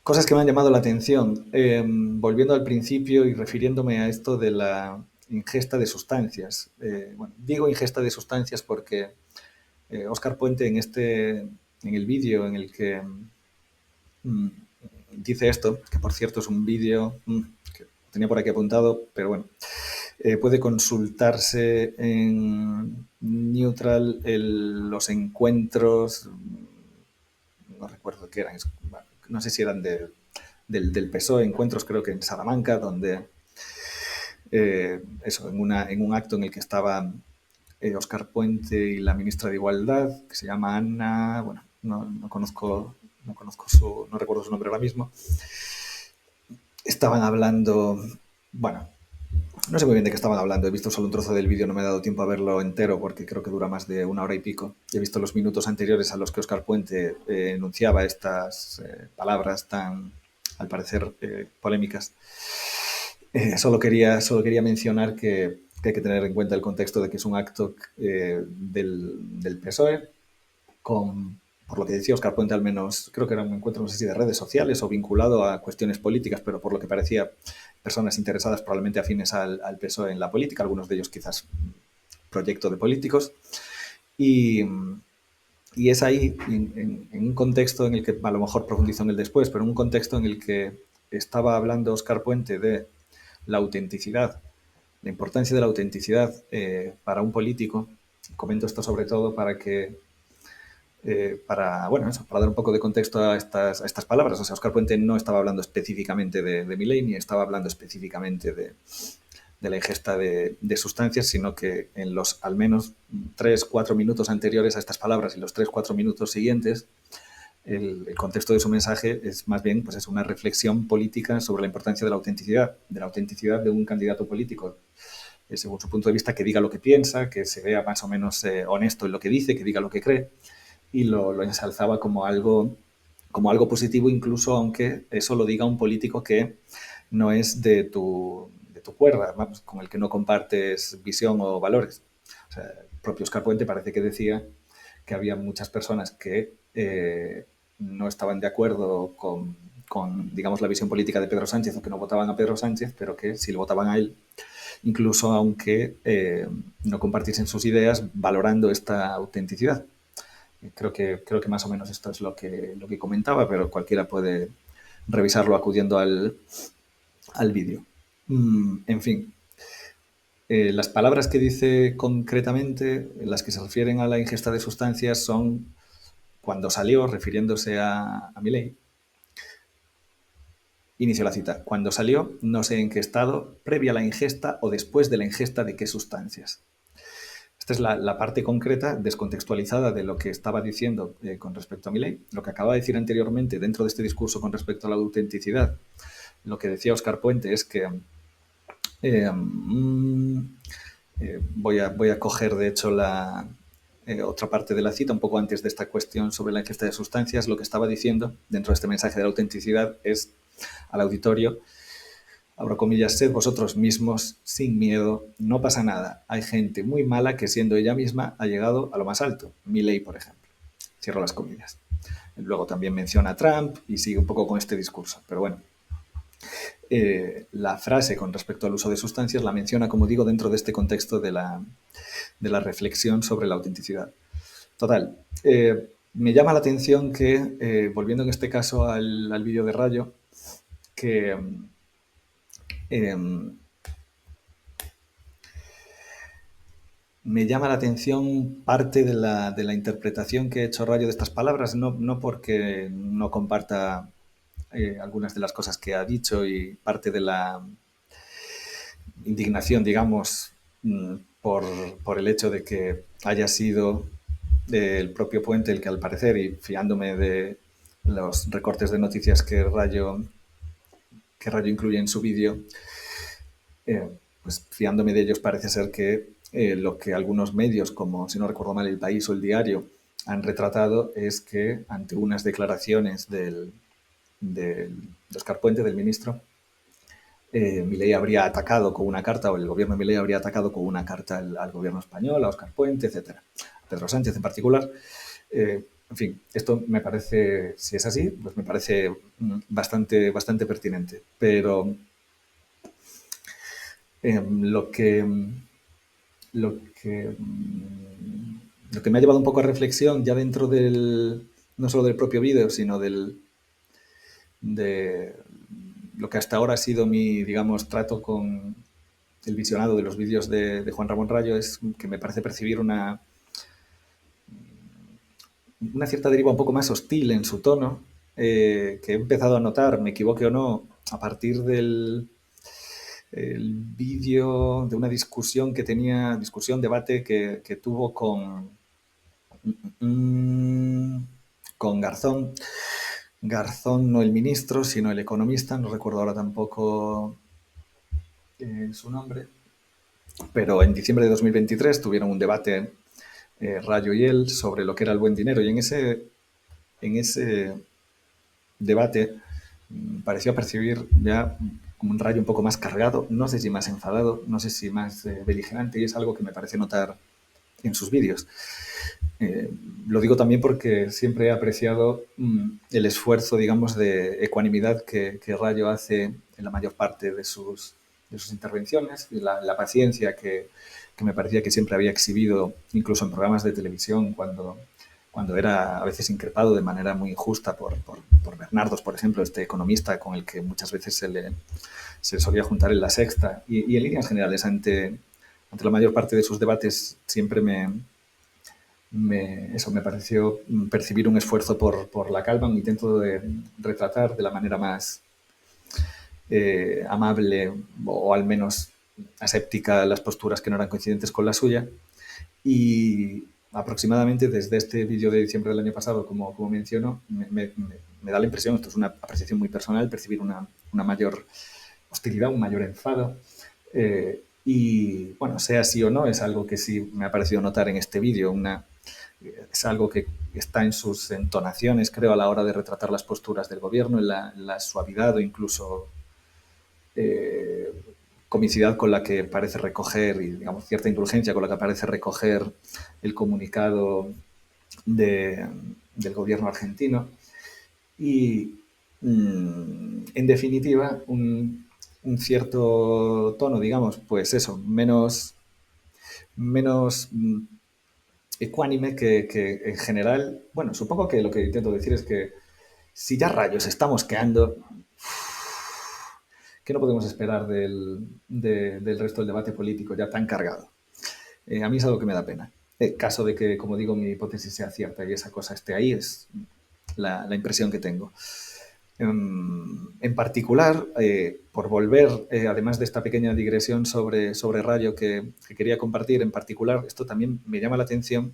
Cosas que me han llamado la atención. Volviendo al principio y refiriéndome a esto de la ingesta de sustancias. Bueno, digo ingesta de sustancias porque Óscar Puente en el vídeo en el que mm, dice esto, que por cierto es un vídeo que tenía por aquí apuntado, pero bueno, puede consultarse en Neutral los encuentros, no recuerdo qué eran, bueno, no sé si eran del PSOE, encuentros creo que en Salamanca, donde eso, en un acto en el que estaba Óscar Puente y la ministra de Igualdad, que se llama Ana, bueno, no recuerdo su nombre ahora mismo, estaban hablando, bueno, no sé muy bien de qué estaban hablando, he visto solo un trozo del vídeo, no me he dado tiempo a verlo entero porque creo que dura más de una hora y pico. He visto los minutos anteriores a los que Óscar Puente enunciaba estas palabras tan, al parecer, polémicas. Solo quería mencionar que hay que tener en cuenta el contexto de que es un acto del PSOE, por lo que decía Óscar Puente, al menos creo que era un encuentro, no sé si de redes sociales o vinculado a cuestiones políticas, pero por lo que parecía personas interesadas probablemente afines al PSOE en la política, algunos de ellos quizás proyecto de políticos. Y, y es ahí, en un contexto en el que a lo mejor profundizo en el después, pero en un contexto en el que estaba hablando Óscar Puente de la autenticidad, la importancia de la autenticidad para un político. Comento esto sobre todo bueno, eso, para dar un poco de contexto a estas palabras. O sea, Óscar Puente no estaba hablando específicamente de Milei, ni estaba hablando específicamente de la ingesta de sustancias, sino que en los al menos 3-4 minutos anteriores a estas palabras y los 3-4 minutos siguientes, el contexto de su mensaje es más bien pues, es una reflexión política sobre la importancia de la autenticidad de un candidato político, según su punto de vista, que diga lo que piensa, que se vea más o menos honesto en lo que dice, que diga lo que cree, y lo ensalzaba como algo positivo, incluso aunque eso lo diga un político que no es de tu cuerda, vamos, con el que no compartes visión o valores. O sea, el propio Oscar Puente parece que decía que había muchas personas que no estaban de acuerdo con, digamos, la visión política de Pedro Sánchez o que no votaban a Pedro Sánchez, pero que si lo votaban a él, incluso aunque no compartiesen sus ideas, valorando esta autenticidad. Creo que más o menos esto es lo que comentaba, pero cualquiera puede revisarlo acudiendo al vídeo. En fin, las palabras que dice concretamente, las que se refieren a la ingesta de sustancias, son cuando salió, refiriéndose a Milei. Inicio la cita. Cuando salió, no sé en qué estado, previa a la ingesta o después de la ingesta de qué sustancias. Esta es la parte concreta, descontextualizada de lo que estaba diciendo con respecto a Milei. Lo que acaba de decir anteriormente dentro de este discurso con respecto a la autenticidad, lo que decía Óscar Puente es que eh, voy a coger, de hecho, la otra parte de la cita, un poco antes de esta cuestión sobre la ingesta de sustancias. Lo que estaba diciendo dentro de este mensaje de la autenticidad es al auditorio, abro comillas, sed vosotros mismos, sin miedo, no pasa nada. Hay gente muy mala que siendo ella misma ha llegado a lo más alto. Milei, por ejemplo. Cierro las comillas. Luego también menciona a Trump y sigue un poco con este discurso. Pero bueno, la frase con respecto al uso de sustancias la menciona, como digo, dentro de este contexto de la reflexión sobre la autenticidad. Total, me llama la atención que, volviendo en este caso al vídeo de Rayo, que eh, me llama la atención parte de la interpretación que ha hecho Rayo de estas palabras, no porque no comparta algunas de las cosas que ha dicho y parte de la indignación, digamos, por el hecho de que haya sido el propio Puente el que al parecer, y fiándome de los recortes de noticias que Rayo incluye en su vídeo, pues fiándome de ellos parece ser que lo que algunos medios, como si no recuerdo mal El País o El Diario, han retratado es que ante unas declaraciones de Óscar Puente, del ministro, Milei habría atacado con una carta, o el gobierno de Milei habría atacado con una carta al gobierno español, a Óscar Puente, etcétera, a Pedro Sánchez en particular. En fin, esto me parece, si es así, pues me parece bastante pertinente. Pero eh, lo que, lo que, lo que me ha llevado un poco a reflexión ya dentro del, no solo del propio vídeo, sino de lo que hasta ahora ha sido mi, digamos, trato con el visionado de los vídeos de Juan Ramón Rayo, es que me parece percibir una cierta deriva un poco más hostil en su tono, que he empezado a notar, me equivoque o no, a partir del el vídeo de una discusión que tenía, discusión, debate que tuvo mm, con Garzón. Garzón, no el ministro, sino el economista, no recuerdo ahora tampoco su nombre, pero en diciembre de 2023 tuvieron un debate Rayo y él sobre lo que era el buen dinero y en ese debate pareció percibir ya como un Rayo un poco más cargado, no sé si más enfadado, no sé si más beligerante, y es algo que me parece notar en sus vídeos. Eh, lo digo también porque siempre he apreciado el esfuerzo, digamos, de ecuanimidad que Rayo hace en la mayor parte de sus intervenciones, y la paciencia que me parecía que siempre había exhibido, incluso en programas de televisión, cuando era a veces increpado de manera muy injusta por Bernardos, por ejemplo, este economista con el que muchas veces se solía juntar en La Sexta. Y en líneas generales, ante la mayor parte de sus debates, siempre eso me pareció percibir un esfuerzo por la calma, un intento de retratar de la manera más amable o al menos aséptica las posturas que no eran coincidentes con la suya. Y aproximadamente desde este vídeo de diciembre del año pasado, como menciono, me da la impresión, esto es una apreciación muy personal, percibir una mayor hostilidad, un mayor enfado. Y bueno, sea así o no, es algo que sí me ha parecido notar en este vídeo, es algo que está en sus entonaciones, creo, a la hora de retratar las posturas del gobierno, en la suavidad o incluso eh, comicidad con la que parece recoger y, digamos, cierta indulgencia con la que parece recoger el comunicado del gobierno argentino. Y, en definitiva, un cierto tono, digamos, pues eso, menos ecuánime que en general, bueno, supongo que lo que intento decir es que si ya rayos estamos quedando, ¿qué no podemos esperar del resto del debate político ya tan cargado? A mí es algo que me da pena. En caso de que, como digo, mi hipótesis sea cierta y esa cosa esté ahí, es la impresión que tengo. En particular, por volver, además de esta pequeña digresión sobre Rayo que quería compartir, en particular, esto también me llama la atención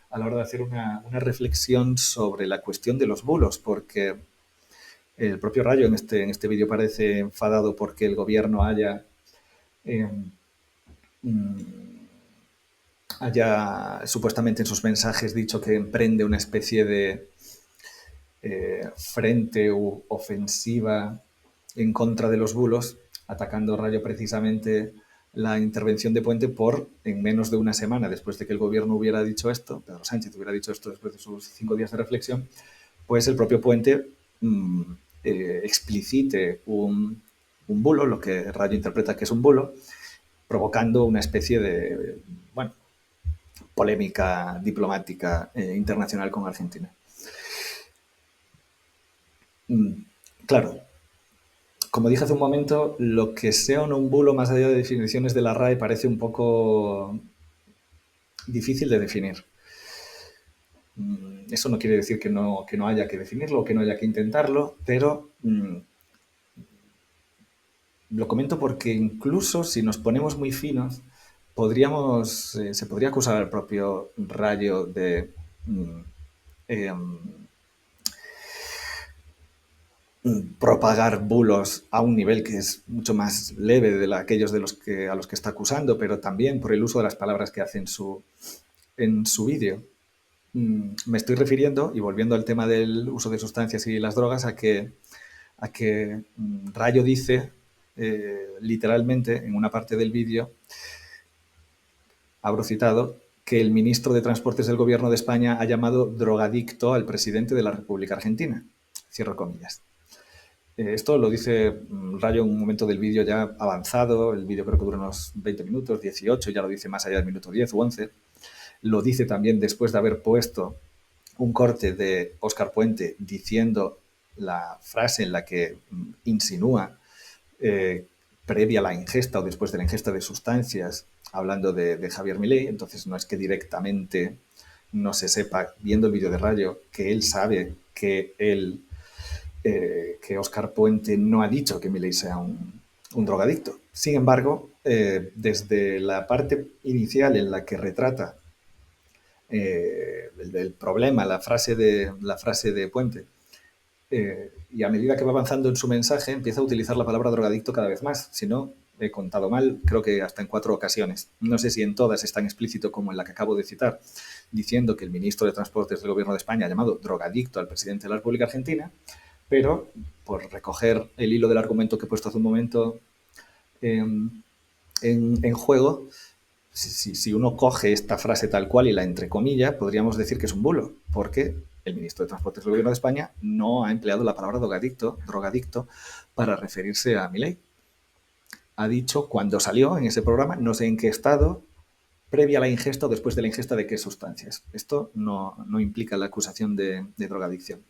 a la hora de hacer una reflexión sobre la cuestión de los bulos, porque el propio Rayo en este vídeo parece enfadado porque el gobierno eh, haya supuestamente en sus mensajes dicho que emprende una especie de frente u ofensiva en contra de los bulos, atacando Rayo precisamente la intervención de Puente por, en menos de una semana después de que el gobierno hubiera dicho esto, Pedro Sánchez hubiera dicho esto después de sus 5 días de reflexión, pues el propio Puente explicite un bulo, lo que Rayo interpreta que es un bulo, provocando una especie de, bueno, polémica diplomática internacional con Argentina. Claro, como dije hace un momento, lo que sea o no un bulo, más allá de definiciones de la RAE, parece un poco difícil de definir. Eso no quiere decir que no haya que definirlo o que no haya que intentarlo, pero lo comento porque incluso si nos ponemos muy finos, se podría acusar al propio Rayo de mm, eh, propagar bulos a un nivel que es mucho más leve de aquellos a los que está acusando, pero también por el uso de las palabras que hace en su vídeo. Me estoy refiriendo, y volviendo al tema del uso de sustancias y las drogas, a que Rayo dice literalmente en una parte del vídeo, abro citado, que el ministro de Transportes del Gobierno de España ha llamado drogadicto al presidente de la República Argentina. Cierro comillas. Esto lo dice Rayo en un momento del vídeo ya avanzado. El vídeo creo que dura unos 20 minutos, 18, ya lo dice más allá del minuto 10 o 11. Lo dice también después de haber puesto un corte de Óscar Puente diciendo la frase en la que insinúa previa a la ingesta o después de la ingesta de sustancias, hablando de Javier Milei. Entonces no es que directamente no se sepa, viendo el vídeo de Rayo, que él sabe que que Óscar Puente no ha dicho que Milei sea un drogadicto. Sin embargo, desde la parte inicial en la que retrata el problema, la frase de Puente, y a medida que va avanzando en su mensaje, empieza a utilizar la palabra drogadicto cada vez más. Si no, he contado mal, creo que hasta en 4 ocasiones. No sé si en todas es tan explícito como en la que acabo de citar, diciendo que el ministro de Transportes del Gobierno de España ha llamado drogadicto al presidente de la República Argentina, pero por recoger el hilo del argumento que he puesto hace un momento en juego, si uno coge esta frase tal cual y la entrecomilla, podríamos decir que es un bulo, porque el ministro de Transportes del Gobierno de España no ha empleado la palabra drogadicto para referirse a Milei. Ha dicho cuando salió en ese programa, no sé en qué estado, previa a la ingesta o después de la ingesta de qué sustancias. Esto no implica la acusación de drogadicción.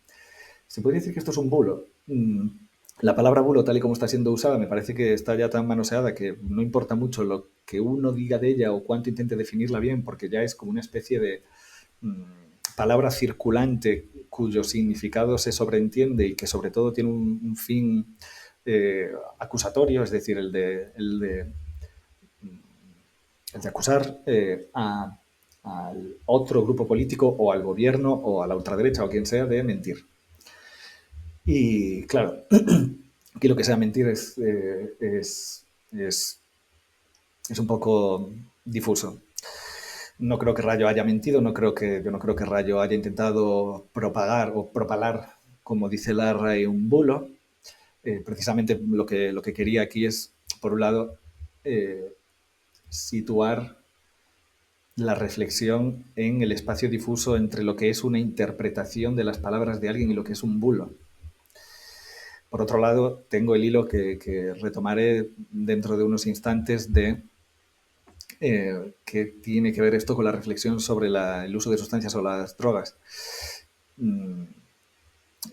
¿Se puede decir que esto es un bulo? La palabra bulo, tal y como está siendo usada, me parece que está ya tan manoseada que no importa mucho lo que uno diga de ella o cuánto intente definirla bien, porque ya es como una especie de palabra circulante cuyo significado se sobreentiende y que sobre todo tiene un fin acusatorio, es decir, el de acusar al otro grupo político o al gobierno o a la ultraderecha o quien sea de mentir. Y claro, aquí lo que sea mentir es un poco difuso. No creo que Rayo haya mentido, yo no creo que Rayo haya intentado propagar o propalar, como dice Larraín, un bulo. Precisamente lo que quería aquí es, por un lado, situar la reflexión en el espacio difuso entre lo que es una interpretación de las palabras de alguien y lo que es un bulo. Por otro lado, tengo el hilo que retomaré dentro de unos instantes de que tiene que ver esto con la reflexión sobre el uso de sustancias o las drogas. En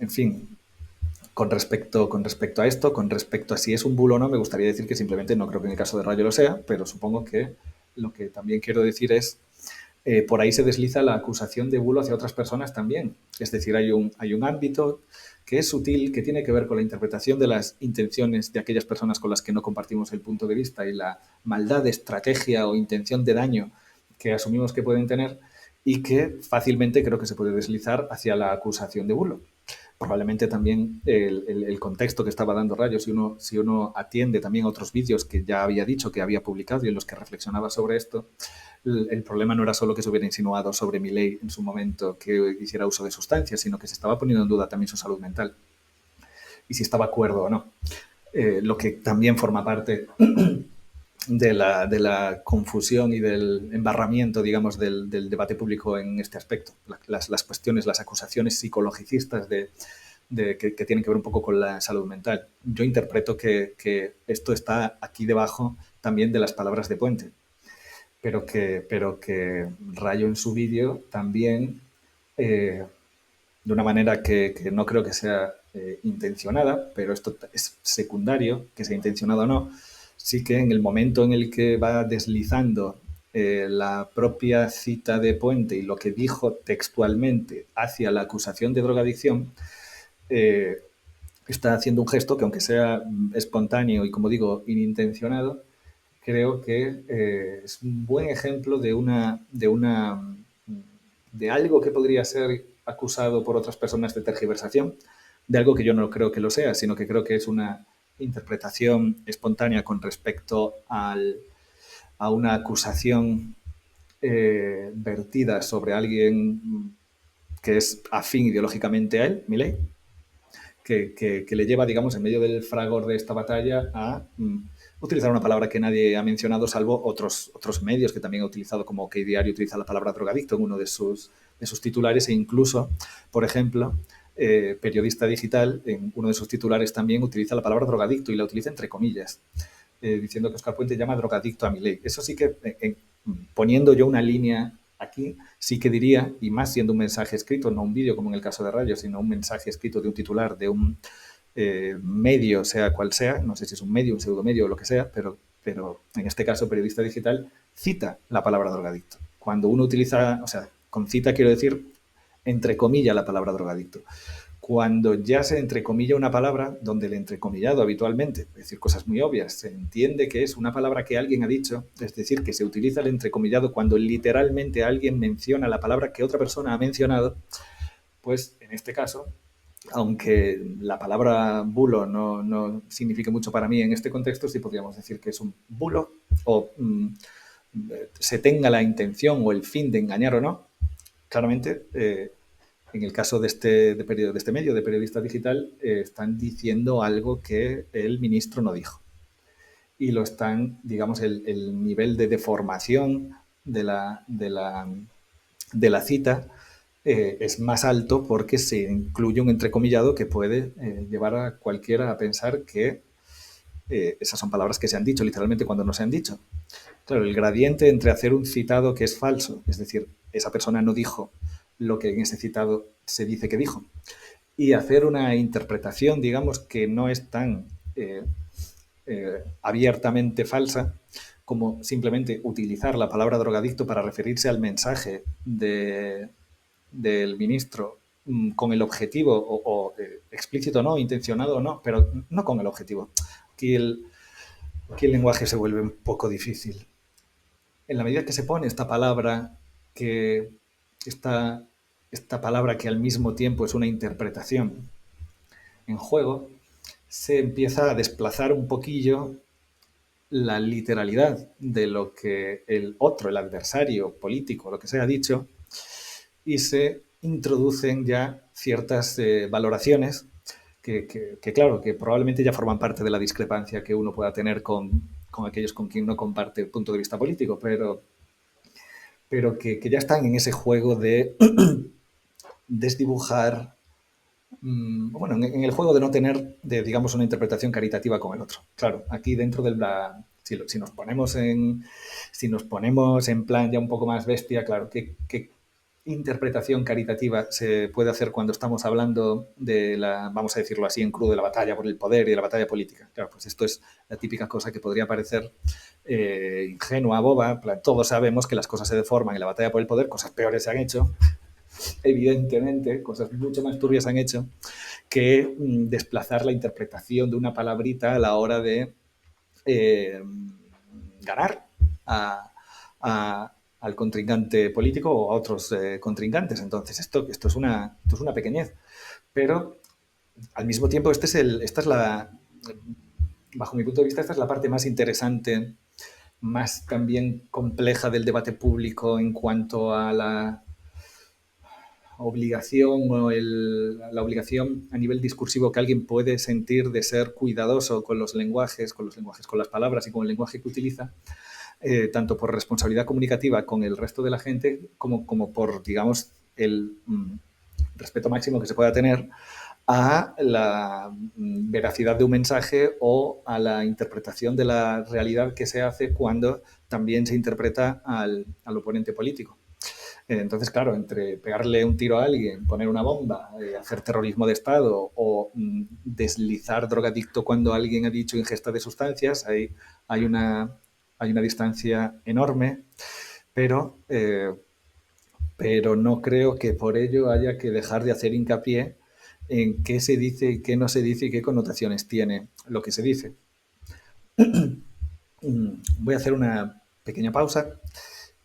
fin, con respecto a esto, con respecto a si es un bulo o no, me gustaría decir que simplemente no creo que en el caso de Rayo lo sea, pero supongo que lo que también quiero decir es por ahí se desliza la acusación de bulo hacia otras personas también. Es decir, hay un ámbito que es sutil, que tiene que ver con la interpretación de las intenciones de aquellas personas con las que no compartimos el punto de vista y la maldad, estrategia o intención de daño que asumimos que pueden tener y que fácilmente creo que se puede deslizar hacia la acusación de bulo. Probablemente también el contexto que estaba dando Rayo, si uno atiende también otros vídeos que ya había dicho que había publicado y en los que reflexionaba sobre esto, el problema no era solo que se hubiera insinuado sobre Milei en su momento que hiciera uso de sustancias, sino que se estaba poniendo en duda también su salud mental y si estaba acuerdo o no. Lo que también forma parte de la confusión y del embarramiento, digamos, del debate público en este aspecto. Las cuestiones, las acusaciones psicologicistas que tienen que ver un poco con la salud mental. Yo interpreto que esto está aquí debajo también de las palabras de Puente, pero que Rayo en su vídeo también, de una manera que no creo que sea intencionada, pero esto es secundario, que sea intencionado o no, sí que en el momento en el que va deslizando la propia cita de Puente y lo que dijo textualmente hacia la acusación de drogadicción, está haciendo un gesto que, aunque sea espontáneo y, como digo, inintencionado, creo que es un buen ejemplo de algo que podría ser acusado por otras personas de tergiversación, de algo que yo no creo que lo sea, sino que creo que es una interpretación espontánea con respecto a una acusación vertida sobre alguien que es afín ideológicamente a él, Milei, que le lleva, digamos, en medio del fragor de esta batalla a utilizar una palabra que nadie ha mencionado, salvo otros medios que también ha utilizado, como OK Diario utiliza la palabra drogadicto en uno de sus titulares, e incluso, por ejemplo, Periodista Digital, en uno de sus titulares también utiliza la palabra drogadicto y la utiliza entre comillas, diciendo que Óscar Puente llama drogadicto a Milei. Eso sí que, poniendo yo una línea aquí, sí que diría, y más siendo un mensaje escrito, no un vídeo como en el caso de Radio, sino un mensaje escrito de un titular, de un medio, sea cual sea, no sé si es un medio, un pseudomedio o lo que sea, pero en este caso Periodista Digital cita la palabra drogadicto. Cuando uno utiliza, o sea, con cita quiero decir entre comillas la palabra drogadicto. Cuando ya se entrecomilla una palabra, donde el entrecomillado habitualmente, es decir, cosas muy obvias, se entiende que es una palabra que alguien ha dicho, es decir, que se utiliza el entrecomillado cuando literalmente alguien menciona la palabra que otra persona ha mencionado, pues en este caso, aunque la palabra bulo no signifique mucho para mí en este contexto, sí podríamos decir que es un bulo o se tenga la intención o el fin de engañar o no. Claramente, en el caso de este medio, de Periodista Digital, están diciendo algo que el ministro no dijo. Y lo están, digamos, el nivel de deformación de la cita es más alto porque se incluye un entrecomillado que puede llevar a cualquiera a pensar que esas son palabras que se han dicho literalmente cuando no se han dicho. Claro, el gradiente entre hacer un citado que es falso, es decir, esa persona no dijo lo que en ese citado se dice que dijo, y hacer una interpretación, digamos, que no es tan abiertamente falsa como simplemente utilizar la palabra drogadicto para referirse al mensaje del ministro con el objetivo, explícito o no, intencionado o no, pero no con el objetivo. Aquí el lenguaje se vuelve un poco difícil. En la medida que se pone esta palabra, que esta palabra que al mismo tiempo es una interpretación en juego, se empieza a desplazar un poquillo la literalidad de lo que el otro, el adversario político, lo que se ha dicho, y se introducen ya ciertas valoraciones claro, que probablemente ya forman parte de la discrepancia que uno pueda tener con aquellos con quien no comparte el punto de vista político, pero que ya están en ese juego de desdibujar, bueno, en el juego de no tener, digamos, una interpretación caritativa con el otro. Claro, aquí dentro de la... Si nos ponemos en plan ya un poco más bestia, claro, ¿qué interpretación caritativa se puede hacer cuando estamos hablando de la, vamos a decirlo así en crudo, de la batalla por el poder y de la batalla política? Claro, pues esto es la típica cosa que podría parecer ingenua, boba. Todos sabemos que las cosas se deforman en la batalla por el poder, cosas peores se han hecho, evidentemente, cosas mucho más turbias se han hecho, que desplazar la interpretación de una palabrita a la hora de ganar al contrincante político o a otros contrincantes. Entonces, esto es una pequeñez. Pero, al mismo tiempo, bajo mi punto de vista, esta es la parte más interesante, más también compleja del debate público en cuanto a la obligación la obligación a nivel discursivo que alguien puede sentir de ser cuidadoso con los lenguajes, con las palabras y con el lenguaje que utiliza, tanto por responsabilidad comunicativa con el resto de la gente como por, digamos, el respeto máximo que se pueda tener a la veracidad de un mensaje o a la interpretación de la realidad que se hace cuando también se interpreta al oponente político. Entonces, claro, entre pegarle un tiro a alguien, poner una bomba, hacer terrorismo de Estado o deslizar drogadicto cuando alguien ha dicho ingesta de sustancias, hay una distancia enorme, pero no creo que por ello haya que dejar de hacer hincapié en qué se dice y qué no se dice y qué connotaciones tiene lo que se dice. Voy a hacer una pequeña pausa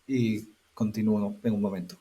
y continúo en un momento.